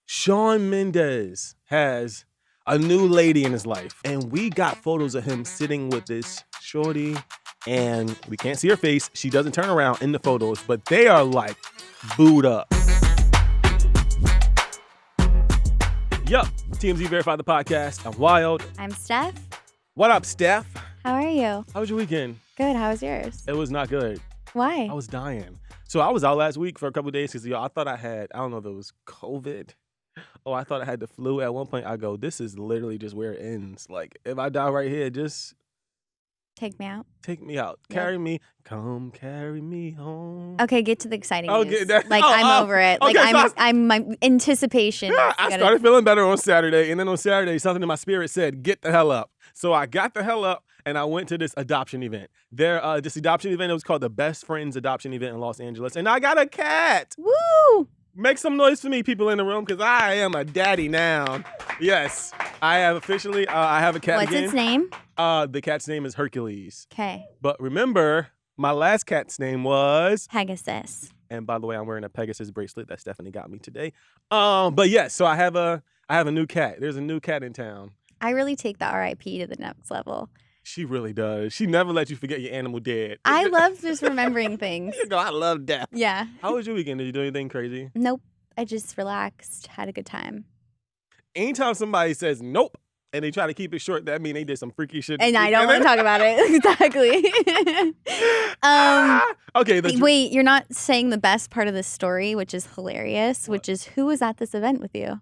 Shawn Mendes has a new lady in his life, and we got photos of him sitting with this shorty, and we can't see her face. She doesn't turn around in the photos, but they are like booed up. Yup, TMZ Verified the podcast. I'm Wild. I'm Steph. What up, Steph? How are you? How was your weekend? Good. How was yours? It was not good. Why? I was dying. So I was out last week for a couple of days because I thought I had, I don't know if it was COVID. Oh, I thought I had the flu. At one point, I go, this is literally just where it ends. Like, if I die right here, just Take me out. take me out. Yep. Carry me. Come carry me home. Okay, get to the exciting Okay, news. that- I'm over it. Like okay, so I'm my anticipation. I started feeling better on Saturday, and then on Saturday, something in my spirit said, get the hell up. So I got the hell up, and I went to this adoption event. This adoption event, it was called the Best Friends Adoption Event in Los Angeles, and I got a cat. Woo! Make some noise for me, people in the room, because I am a daddy now. Yes, I have officially, I have a cat What's again. its name? The cat's name is Hercules. Okay. But remember, my last cat's name was, Pegasus. and by the way, I'm wearing a Pegasus bracelet that Stephanie got me today. But yes, so I have a new cat. There's a new cat in town. I really take the RIP to the next level. She really does. She never lets you forget your animal dead. I love just remembering things. You go, I love death. Yeah. How was your weekend? Did you do anything crazy? Nope. I just relaxed, had a good time. Anytime somebody says nope and they try to keep it short, that means they did some freaky shit. And I don't want to talk about it. Exactly. Okay. Wait, you're not saying the best part of the story, which is hilarious, which is who was at this event with you?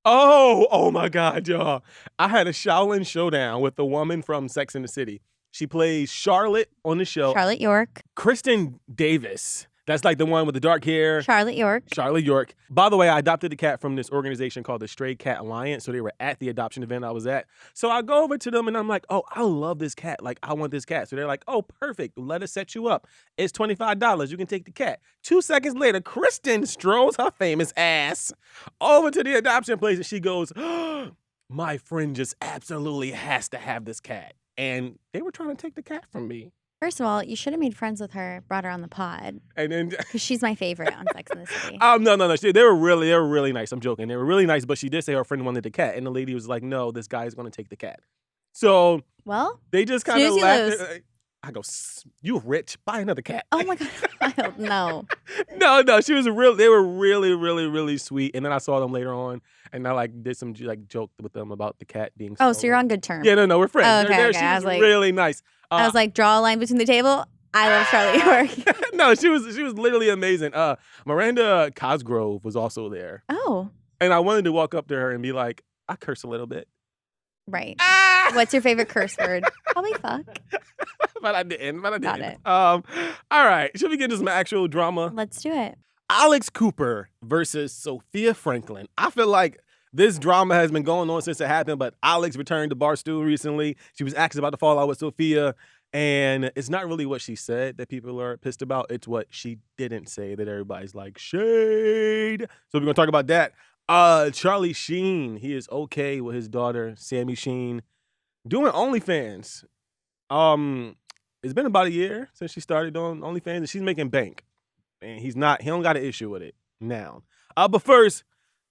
Oh my God, y'all. I had a Shaolin showdown with the woman from Sex and the City. She plays Charlotte on the show. Charlotte York. Kristen Davis. That's like the one with the dark hair. Charlotte York. Charlotte York. By the way, I adopted a cat from this organization called the Stray Cat Alliance. So they were at the adoption event I was at. So I go over to them and I'm like, oh, I love this cat. Like, I want this cat. So they're like, oh, perfect. Let us set you up. It's $25. You can take the cat. 2 seconds later, Kristen strolls her famous ass over to the adoption place and she goes, oh, my friend just absolutely has to have this cat. And they were trying to take the cat from me. First of all, you should have made friends with her, brought her on the pod. And then Because she's my favorite on Sex and the City. No. They were really nice. I'm joking. They were really nice, but she did say her friend wanted the cat, and the lady was like, "No, this guy is going to take the cat." So Well, they just kind of snooze, you laughed. lose. I go, "You rich? Buy another cat." oh my God, Wild, no. No. She was real. They were really sweet. And then I saw them later on, and I did some joke with them about the cat being. Oh, so stolen. you're on good terms. Yeah, no, we're friends. Oh, okay, okay. She I was was like- really nice. I was like, draw a line between the table. I love Charlotte York. No, she was literally amazing. Miranda Cosgrove was also there. Oh, And I wanted to walk up to her and be like, I curse a little bit. right. What's your favorite curse word? Probably fuck. But I didn't. Got it. All right. Should we get into some actual drama? Let's do it. Alex Cooper versus Sofia Franklyn. I feel like this drama has been going on since it happened, but Alex returned to Barstool recently. She was actually about to fall out with Sofia. And it's not really what she said that people are pissed about. It's what she didn't say that everybody's like, shade. So we're going to talk about that. Charlie Sheen, he is okay with his daughter, Sami Sheen, doing OnlyFans. It's been about a year since she started doing OnlyFans, and she's making bank. And he don't got an issue with it now. But first,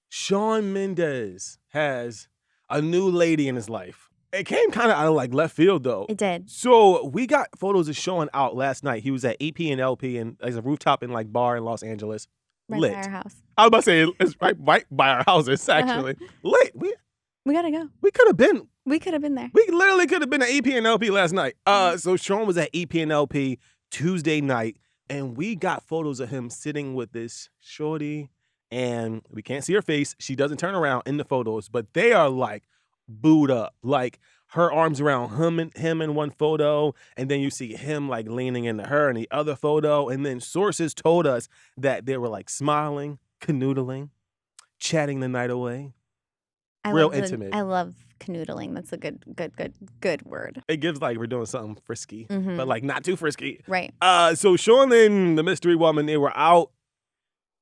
Shawn Mendes has a new lady in his life. It came kind of out of left field though. It did. So we got photos of Shawn out last night. He was at EP and LP and there's a rooftop in bar in Los Angeles. Right Lit. by our house. I was about to say it's right by our houses actually. Lit. We gotta go. We could have been. We could have been there. We literally could have been at EP and LP last night. So Shawn was at EP and LP Tuesday night, and we got photos of him sitting with this shorty, and we can't see her face. She doesn't turn around in the photos, but they are booed up. Her arms around him in one photo, and then you see him leaning into her in the other photo. And then sources told us that they were smiling, canoodling, chatting the night away. Real intimate. I love canoodling. That's a good word. It gives we're doing something frisky, Mhm. but not too frisky. Right. So Shawn and the mystery woman, they were out.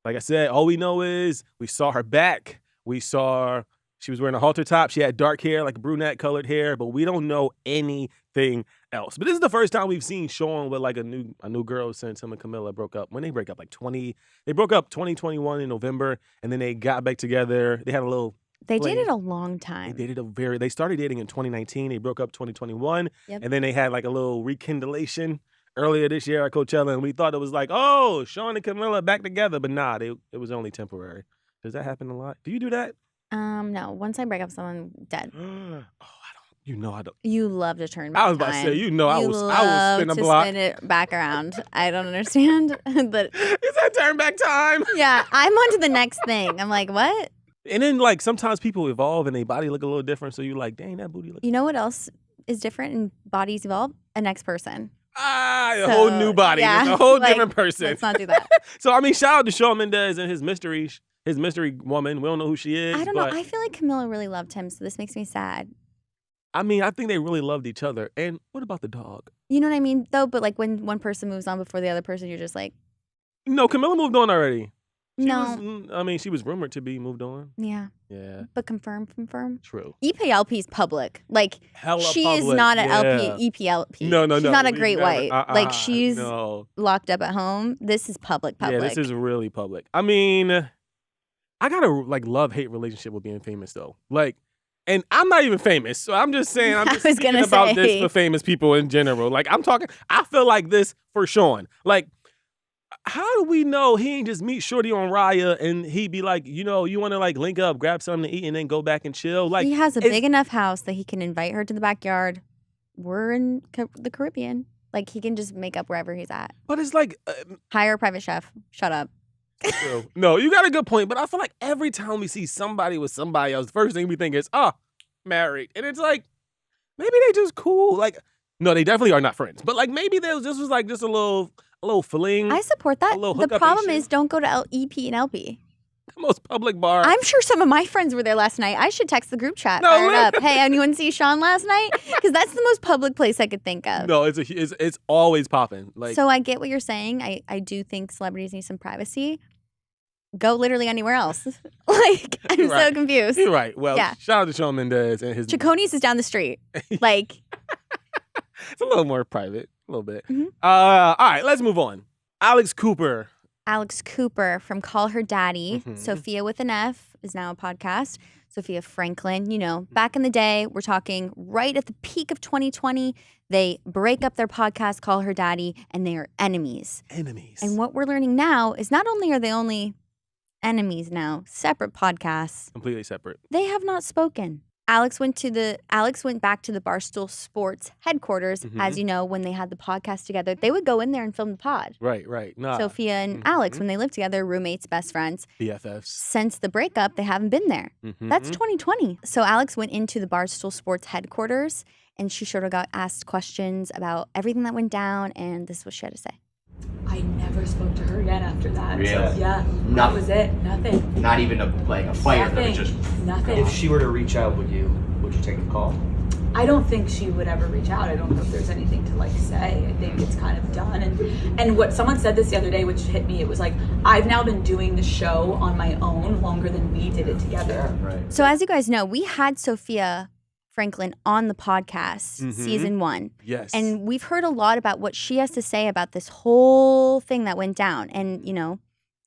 Like I said, all we know is we saw her back. We saw She was wearing a halter top. She had dark hair, like brunette colored hair, but we don't know anything else. But this is the first time we've seen Shawn with like a new girl since him and Camila broke up. When they break up, they broke up 2021 in November, and then they got back together. They had a little. They dated a long time. They started dating in 2019. They broke up 2021, Yep. and then they had like a little rekindlation earlier this year at Coachella, and we thought it was like, oh, Shawn and Camila back together, but nah, it was only temporary. Does that happen a lot? Do you do that? No. Once I break up with someone, dead. Oh, I don't. You know I don't. You love to turn back I was about time. to say, you know, I was love spin the to block. spin it back around. I don't understand, but Is that turn back time? yeah, I'm on to the next thing. I'm like, what? And then like sometimes people evolve and their body look a little different, so you're like, dang, that booty look. You know what else is different and bodies evolve? A next person. A whole new body. yeah, It's a whole like, different person. Let's not do that. So I mean, shout out to Shawn Mendes and his mystery woman. We don't know who she is. I don't know. but, I feel like Camila really loved him, so this makes me sad. I mean, I think they really loved each other. And what about the dog? You know what I mean, though? But like when one person moves on before the other person, you're just like, No, Camila moved on already. She was rumored to be moved on. Yeah. Yeah. But confirm. True. EPLP's public. Like, Hella she public. is not an yeah. EPLP. No. She's not a We great never- white. Like, she's no. locked up at home. This is public. Yeah, this is really public. I mean, I got a like love-hate relationship with being famous though. Like, and I'm not even famous, so I'm just saying I'm just speaking about this for famous people in general. Like, I feel like this for Shawn. Like, how do we know he ain't just meet Shorty on Raya and he be like, you want to like link up, grab something to eat, and then go back and chill? Like, he has a big enough house that he can invite her to the backyard. We're in the Caribbean. Like, he can just make up wherever he's at. But it's like, Hire a private chef. Shut up. no, you got a good point. But I feel like every time we see somebody with somebody else, the first thing we think is, married. And it's like, maybe they just cool. Like, no, they definitely are not friends. But like, maybe this was like just a little fling. I support that. little The hookup problem issue. is, don't go to EP and LP. The most public bar. I'm sure some of my friends were there last night. I should text the group chat. No, Fire it up. Hey, anyone see Shawn last night? Because that's the most public place I could think of. No, it's always popping. Like, So I get what you're saying. I do think celebrities need some privacy. Go literally anywhere else. Like, I'm so Right. confused. you're right. Well, Yeah. shout out to Shawn Mendes and his. Chaconi's is down the street. Like, It's a little more private, a little bit. Mhm. All right, let's move on. Alex Cooper. Alex Cooper from Call Her Daddy, Mhm. Sophia with an F, is now a podcast. Sofia Franklyn, back in the day, we're talking right at the peak of 2020, they break up their podcast, Call Her Daddy, and they are enemies. Enemies. And what we're learning now is not only are they only enemies now, separate podcasts, Completely separate. they have not spoken. Alex went back to the Barstool Sports headquarters. Mhm. As you know, when they had the podcast together, they would go in there and film the pod. Right. Nah. Sophia and Mhm. Alex, when they lived together, roommates, best friends. BFFs. Since the breakup, they haven't been there. Mhm. That's 2020. So Alex went into the Barstool Sports headquarters, and she sort of got asked questions about everything that went down, and this is what she had to say. I never spoke to her again after that. Really? Yeah. That Nothing. was it. Nothing. Not even a fire. Nothing. It was just Nothing. If she were to reach out, would you take a call? I don't think she would ever reach out. I don't know if there's anything to say. I think it's kind of done. And what someone said this the other day, which hit me, it was like, I've now been doing the show on my own longer than we did it together. Right. So as you guys know, we had Sofia Franklyn on the podcast, Mhm. season 1. Yes. And we've heard a lot about what she has to say about this whole thing that went down. And,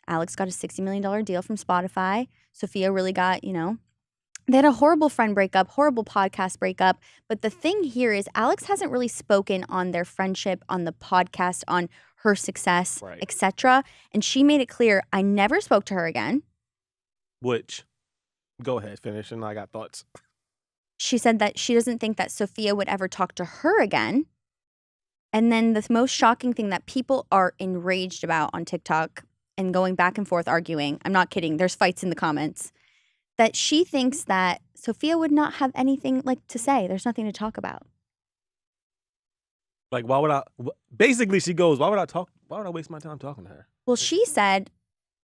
Alex got a $60 million deal from Spotify. Sophia really got, they had a horrible friend breakup, horrible podcast breakup. But the thing here is Alex hasn't really spoken on their friendship, on the podcast, on her success, Right. etc. And she made it clear, I never spoke to her again. Which, go ahead, finish, and I got thoughts. She said that she doesn't think that Sophia would ever talk to her again. And then the most shocking thing that people are enraged about on TikTok and going back and forth arguing, I'm not kidding, there's fights in the comments, that she thinks that Sophia would not have anything to say. There's nothing to talk about. Like, why would I? Basically, she goes, why would I waste my time talking to her? Well, she said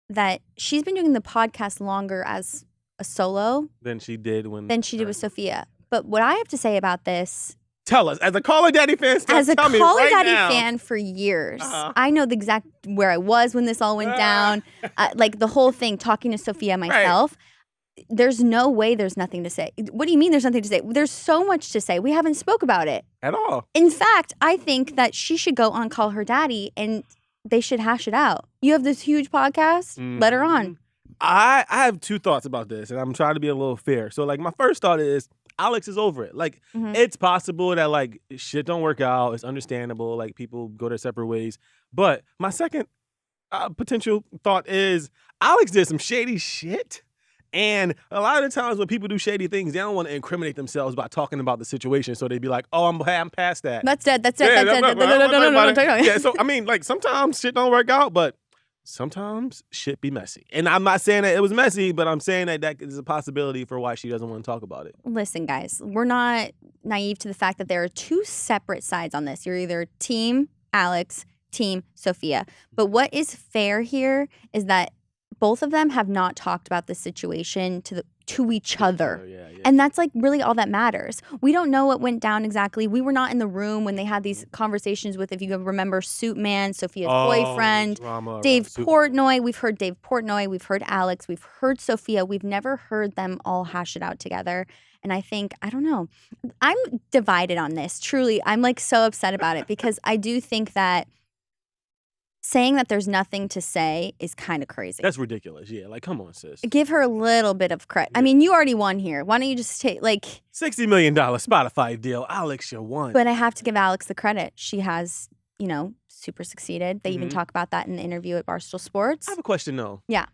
that she's been doing the podcast longer as a solo Than she did when. than she did with Sophia. But what I have to say about this, Tell us, as a Call Her Daddy fan, as a tell me Call Her right Daddy now. fan for years, Uh-huh. I know the exact where I was when this all went down. The whole thing, talking to Sophia myself. there's no way there's nothing to say. What do you mean there's nothing to say? There's so much to say. We haven't spoke about it. At all. In fact, I think that she should go on Call Her Daddy and they should hash it out. You have this huge podcast. Let her on. I have two thoughts about this, and I'm trying to be a little fair. So, like, my first thought is Alex is over it. Like, it's possible that, like, shit don't work out. It's understandable. Like, people go their separate ways. But my second potential thought is Alex did some shady shit. And a lot of the times when people do shady things, they don't want to incriminate themselves by talking about the situation. So they'd be like, oh, I'm past that. That's dead. That's dead. That's dead. No. Yeah, so, I mean, like, sometimes shit don't work out, but sometimes shit be messy. And I'm not saying that it was messy, but I'm saying that is a possibility for why she doesn't want to talk about it. Listen, guys, we're not naive to the fact that there are two separate sides on this. You're either team Alex, team Sofia. But what is fair here is that both of them have not talked about the situation to each other. Yeah. And that's like really all that matters. We don't know what went down exactly. We were not in the room when they had these conversations with, if you remember, Suit Man, Sofia's boyfriend, Dave Portnoy. We've heard Dave Portnoy. We've heard Alex. We've heard Sofia. We've never heard them all hash it out together. And I think, I don't know, I'm divided on this. Truly, I'm like so upset about it because I do think that saying that there's nothing to say is kind of crazy. That's ridiculous. Yeah, like, come on, sis. Give her a little bit of credit. I mean, you already won here. Why don't you just take, like... $60 million Spotify deal. Alex, you won. But I have to give Alex the credit. She has, super succeeded. They even talk about that in the interview at Barstool Sports. I have a question, though. Yeah.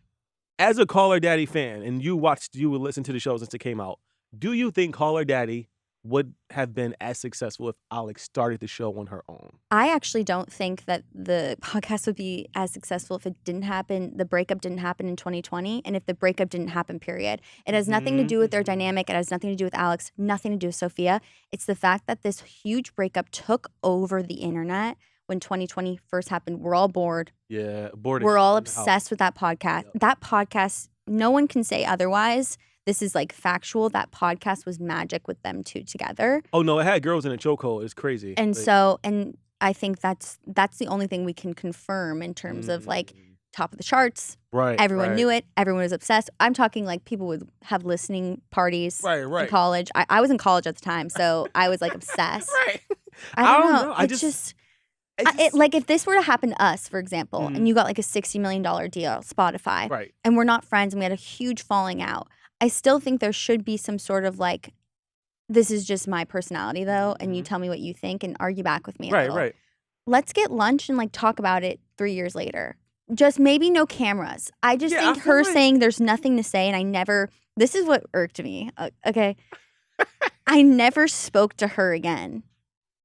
As a Call Her Daddy fan, and you would listen to the show since it came out, do you think Call Her Daddy would have been as successful if Alex started the show on her own? I actually don't think that the podcast would be as successful if it didn't happen. The breakup didn't happen in 2020, and if the breakup didn't happen, period. It has nothing to do with their dynamic. It has nothing to do with Alex, nothing to do with Sofia. It's the fact that this huge breakup took over the internet when 2020 first happened. We're all bored. Yeah, bored. We're all obsessed with that podcast. Yep. That podcast, no one can say otherwise. This is like factual. That podcast was magic with them two together. Oh no, it had girls in a chokehold. It's crazy. And and I think that's the only thing we can confirm in terms of like top of the charts. Right. Everyone knew it. Everyone was obsessed. I'm talking like people would have listening parties in college. I was in college at the time, so I was like obsessed. Right. I don't know. Like if this were to happen to us, for example, and you got like a $60 million deal, Spotify, and we're not friends and we had a huge falling out, I still think there should be some sort of like, this is just my personality though, and you tell me what you think and argue back with me a little. Right. Let's get lunch and like talk about it 3 years later. Just maybe no cameras. I just think her saying there's nothing to say, and this is what irked me. Okay. I never spoke to her again.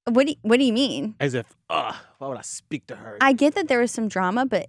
What do you mean? As if, why would I speak to her? I get that there was some drama, but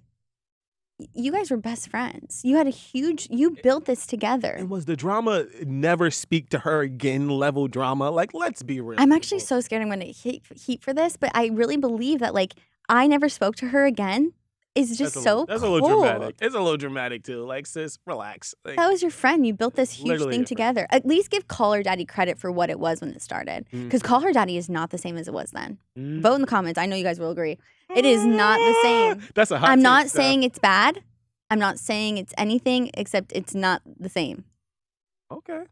you guys were best friends. You built this together. And was the drama never speak to her again level drama? Like, let's be real. I'm actually so scared I'm going to heat for this, but I really believe that like I never spoke to her again is just That's a little dramatic. It's a little dramatic too. Like, sis, relax. Like, that was your friend. You built this huge thing together. At least give Call Her Daddy credit for what it was when it started. Because Call Her Daddy is not the same as it was then. Vote in the comments. I know you guys will agree. It is not the same. That's a hot I'm not saying it's bad. I'm not saying it's anything except it's not the same. Okay.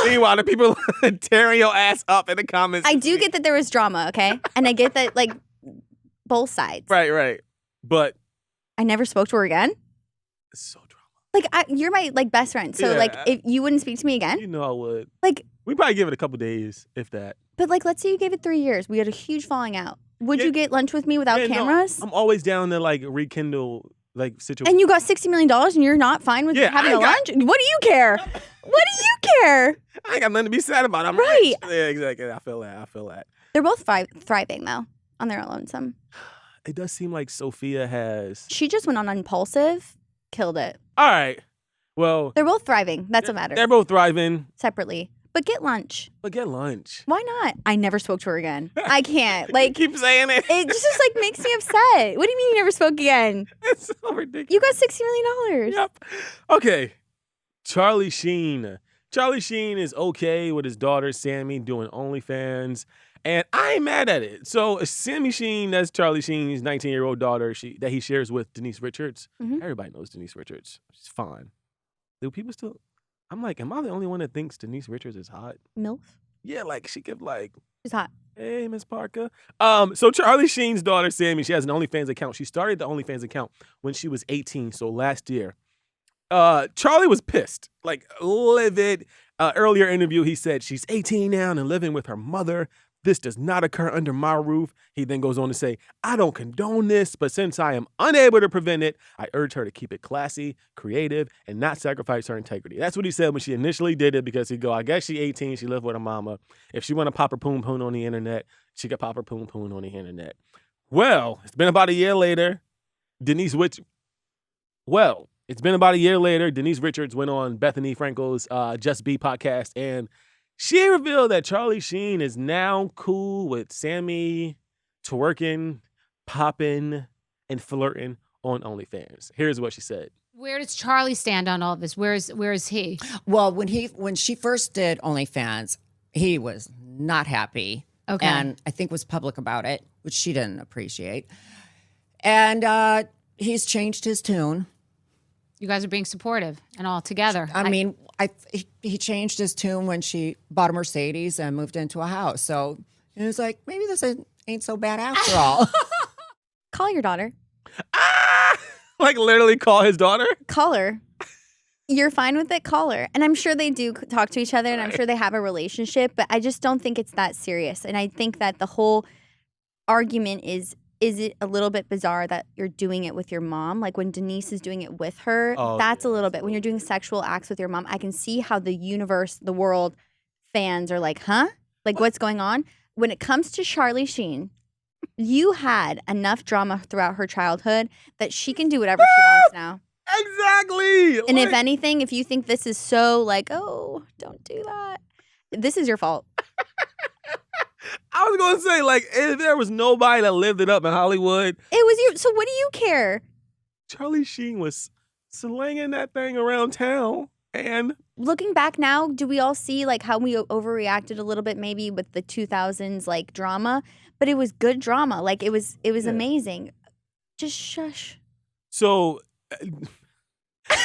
Meanwhile, the people tearing your ass up in the comments. I do get that there was drama, okay? And I get that, like, both sides. Right. But I never spoke to her again. It's so drama. Like, you're my, like, best friend. So, like, if you wouldn't speak to me again? You know I would. Like, we probably give it a couple days, if that. But, like, let's say you gave it 3 years. We had a huge falling out. Would you get lunch with me without cameras? No, I'm always down to, like, rekindle, like, situation. And you got $60 million and you're not fine with having a lunch? What do you care? What do you care? I ain't got nothing to be sad about. I'm right. Rich. Yeah, exactly. I feel that. They're both thriving, though, on their lonesome. It does seem like Sofia has... She just went on Impulsive, killed it. All right. Well... They're both thriving. That's what matters. They're both thriving. Separately. But get lunch. Why not? I never spoke to her again. I can't. Like, you keep saying it. It just like makes me upset. What do you mean you never spoke again? It's so ridiculous. You got $60 million. Yep. Okay. Charlie Sheen. Charlie Sheen is okay with his daughter Sami doing OnlyFans. And I ain't mad at it. So Sami Sheen, that's Charlie Sheen's 19-year-old daughter that he shares with Denise Richards. Mhm. Everybody knows Denise Richards. She's fine. Do people still... I'm like, am I the only one that thinks Denise Richards is hot? MILF. Yeah, like she could like... She's hot. Hey, Miss Parker. So Charlie Sheen's daughter, Sammy, she has an OnlyFans account. She started the OnlyFans account when she was 18, so last year. Charlie was pissed, like livid. Earlier interview, he said she's 18 now and living with her mother. This does not occur under my roof. He then goes on to say, I don't condone this, but since I am unable to prevent it, I urge her to keep it classy, creative, and not sacrifice her integrity. That's what he said when she initially did it, because he'd go, I guess she's 18, she lived with her mama. If she want to pop her poon poon on the internet, she could pop her poon poon on the internet. Well, it's been about a year later. Denise Richards went on Bethany Frankel's Just Be podcast, and she revealed that Charlie Sheen is now cool with Sammy twerking, popping, and flirting on OnlyFans. Here's what she said. Where does Charlie stand on all this? Where is he? Well, when she first did OnlyFans, he was not happy. Okay. And I think was public about it, which she didn't appreciate. And he's changed his tune. You guys are being supportive and all together. I mean, he changed his tune when she bought a Mercedes and moved into a house. So it was like, maybe this ain't so bad after all. Call your daughter. Like literally call his daughter? Call her. You're fine with it? Call her. And I'm sure they do talk to each other, and I'm sure they have a relationship, but I just don't think it's that serious. And I think that the whole argument is it a little bit bizarre that you're doing it with your mom? Like when Denise is doing it with her, that's a little bit. When you're doing sexual acts with your mom, I can see how the universe, the world, fans are like, huh? Like what's going on? When it comes to Charlie Sheen, you had enough drama throughout her childhood that she can do whatever she wants now. Exactly. And if anything, if you think this is so like, oh, don't do that, this is your fault. I was going to say, like, if there was nobody that lived it up in Hollywood. It was you. So what do you care? Charlie Sheen was slinging that thing around town. And looking back now, do we all see like how we overreacted a little bit maybe with the 2000s like drama? But it was good drama. Like it was amazing. Just shush. So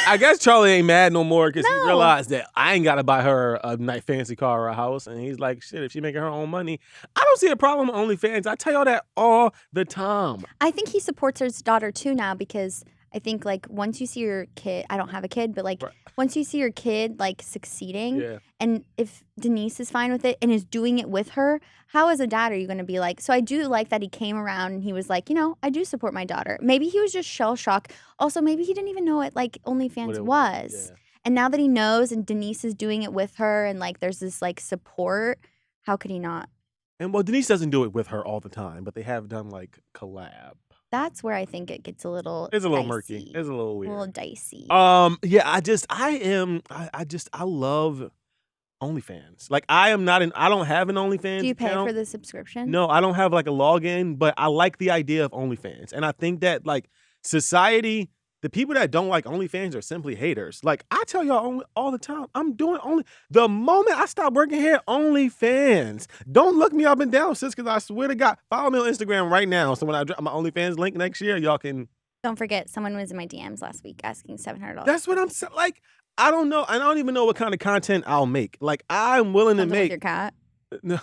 I guess Charlie ain't mad no more because he No. realized that I ain't got to buy her a nice fancy car or a house. And he's like, shit, if she making her own money, I don't see a problem with OnlyFans. I tell y'all that all the time. I think he supports his daughter too now because I think like once you see your kid, I don't have a kid, but like Right. once you see your kid like succeeding, Yeah. and if Denise is fine with it and is doing it with her, how as a dad are you going to be like? So I do like that he came around and he was like, you know, I do support my daughter. Maybe he was just shell shocked. Also, maybe he didn't even know what like OnlyFans What it was. Yeah. And now that he knows and Denise is doing it with her and like there's this like support, how could he not? And well, Denise doesn't do it with her all the time, but they have done like collab. That's where I think it gets a little It's a little dicey. murky. It's a little A weird. little dicey. Yeah, I love OnlyFans. Like I don't have an OnlyFans Do you pay account. for the subscription? No, I don't have like a login, but I like the idea of OnlyFans. And I think that like society, the people that don't like OnlyFans are simply haters. Like I tell y'all all the time, I'm doing the moment I stop working here, OnlyFans. Don't look me up and down, sis, because I swear to God, follow me on Instagram right now. So when I drop my OnlyFans link next year, y'all can. Don't forget, someone was in my DMs last week asking $700. That's what I'm saying. Like, I don't know. I don't even know what kind of content I'll make. Like, I'm willing to Something with make. your cat. No.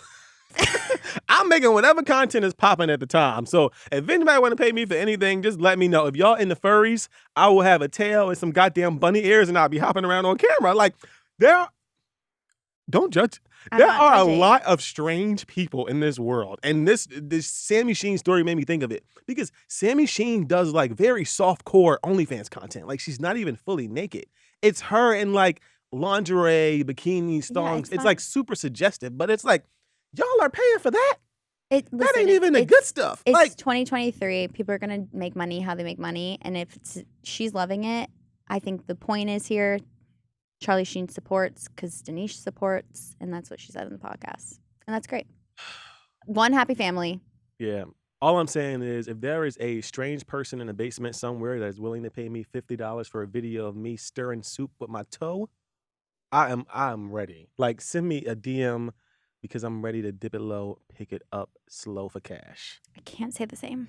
I'm making whatever content is popping at the time. So if anybody want to pay me for anything, just let me know. If y'all into furries, I will have a tail and some goddamn bunny ears, and I'll be hopping around on camera. Like, don't judge. I'm There not are judging. a lot of strange people in this world. And this Sami Sheen story made me think of it. Because Sami Sheen does like very soft-core OnlyFans content. Like she's not even fully naked. It's her in like lingerie, bikini, thongs. it's It's not- like super suggestive. But it's like, y'all are paying for that? That Listen, ain't even the good stuff. It's Like, 2023. People are gonna make money how they make money, and if she's loving it, I think the point is here. Charlie Sheen supports because Denise supports, and that's what she said in the podcast, and that's great. One happy family. yeah. All I'm saying is if there is a strange person in a basement somewhere that is willing to pay me $50 for a video of me stirring soup with my toe, I am ready. Like send me a DM because I'm ready to dip it low, pick it up slow for cash. I can't say the same.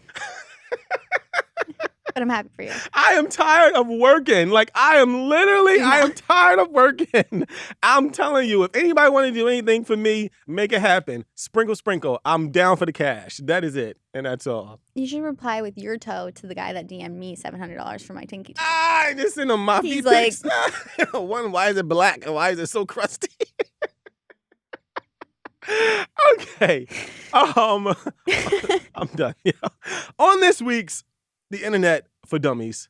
But I'm happy for you. I am tired of working. Like, I am tired of working. I'm telling you, if anybody want to do anything for me, make it happen. Sprinkle, sprinkle. I'm down for the cash. That is it. And that's all. You should reply with your toe to the guy that DM'd me $700 for my tinky toe. I just send him my He's pics. One, why is it black? And why is it so crusty? Okay. I'm done. Yeah. On this week's The Internet for Dummies,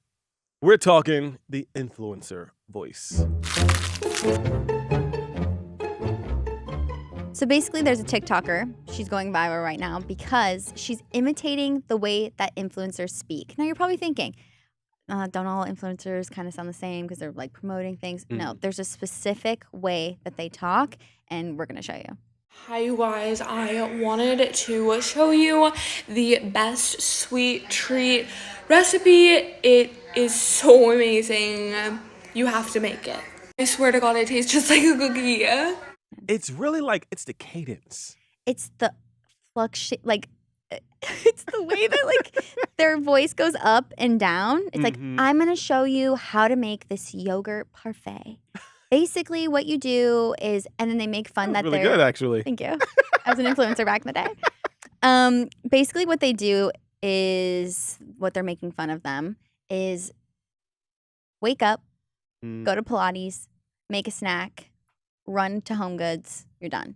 we're talking the influencer voice. So basically, there's a TikToker. She's going viral right now because she's imitating the way that influencers speak. Now, you're probably thinking, don't all influencers kind of sound the same because they're like promoting things? No, there's a specific way that they talk, and we're going to show you. Hi you guys, I wanted to show you the best sweet treat recipe. It is so amazing. You have to make it. I swear to God, it tastes just like a cookie. It's really like, it's the cadence. It's the it's the way that like their voice goes up and down. It's like, I'm going to show you how to make this yogurt parfait. Basically, what you do is, and then they make fun that really they're good, actually. Thank you. I was an influencer back in the day. Basically, what they do is, what they're making fun of them is wake up, go to Pilates, make a snack, run to Home Goods, you're done.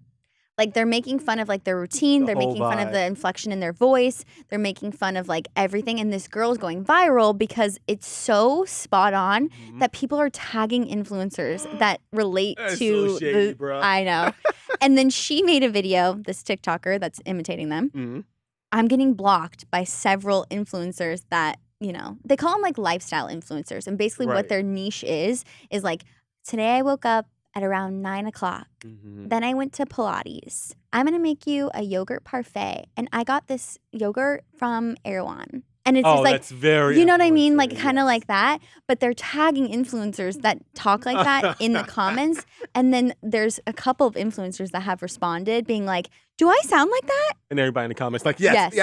Like, they're making fun of like their routine. They're making fun of the inflection in their voice. They're making fun of like everything. And this girl's going viral because it's so spot on that people are tagging influencers that relate That's to so shady, bruh. I know. And then she made a video, this TikToker that's imitating them. I'm getting blocked by several influencers that, you know, they call them like lifestyle influencers. And basically what their niche is like, today I woke up at around 9 o'clock. Then I went to Pilates. I'm going to make you a yogurt parfait. And I got this yogurt from Erewhon. And it's just like, that's very you know what I mean? Like, influencer, kind of like that. But they're tagging influencers that talk like that in the comments. And then there's a couple of influencers that have responded being like, do I sound like that? And everybody in the comments like, yes.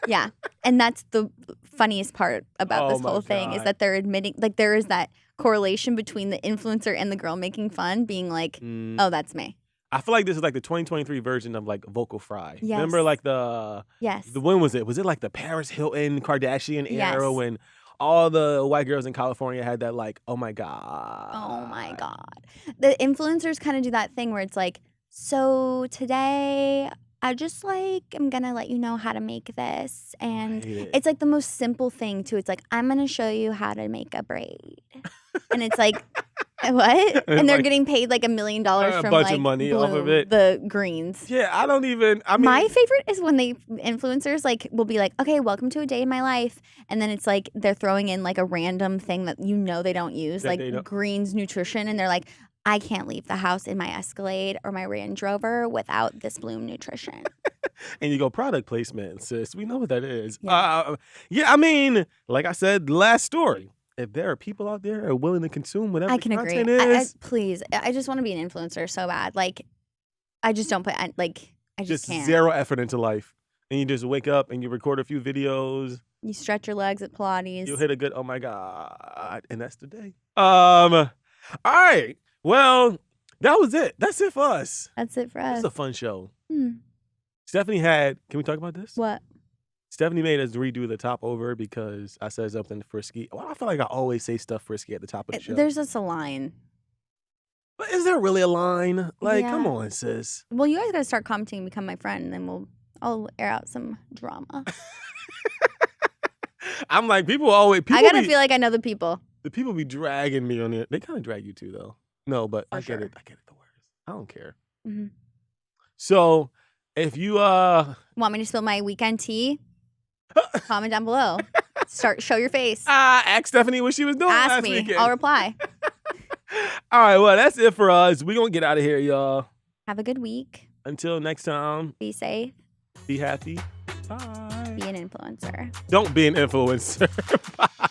Yeah. And that's the funniest part about this my whole thing is God. that they're admitting, like, there is that correlation between the influencer and the girl making fun being like, oh, that's me. I feel like this is like the 2023 version of like Vocal Fry. Yes. Remember like the when was it? Was it like the Paris Hilton Kardashian era when all the white girls in California had that like, oh my God. Oh my God. The influencers kind of do that thing where it's like, so today I just like am gonna let you know how to make this. And it's like the most simple thing too. It's like, I'm gonna show you how to make a braid. And it's like, what? And they're like, getting paid like $1 million from a bunch like of money Bloom, off of it. the greens. Yeah, I mean My favorite is when they influencers like will be like, okay, welcome to a day in my life. And then it's like they're throwing in like a random thing that you know they don't use, That like they don't. greens nutrition. And they're like, I can't leave the house in my Escalade or my Range Rover without this Bloom nutrition. And you go product placement, sis. We know what that is. Yeah. I mean, like I said, last story. If there are people out there who are willing to consume whatever I can agree. content is, Please, I just want to be an influencer so bad. Like, I just don't put, like, I just can't. zero effort into life. And you just wake up and you record a few videos. You stretch your legs at Pilates. You hit a good, oh my God. And that's the day. All right. Well, that was it. That's it for us. That's it for us. It's a fun show. Hmm. Stephanie can we talk about this? What? Stephanie made us redo the top over because I said something frisky. Well, I feel like I always say stuff frisky at the top of the show. There's just a line. But is there really a line? Like, Yeah. come on, sis. Well, you guys got to start commenting and become my friend, and then I'll air out some drama. I'm like, people I got to feel like I know the people. the people be dragging me on it. They kind of drag you too, though. No, but I sure. get it. I get it the worst. I don't care. Mhm. So if you Want me to spill my weekend tea? Comment down below. Show your face. ask Stephanie what she was doing Ask last me. weekend. I'll reply. All right, well, that's it for us. We're going to get out of here, y'all. Have a good week. Until next time, Be safe. be happy. Bye. Be an influencer. Don't be an influencer. Bye.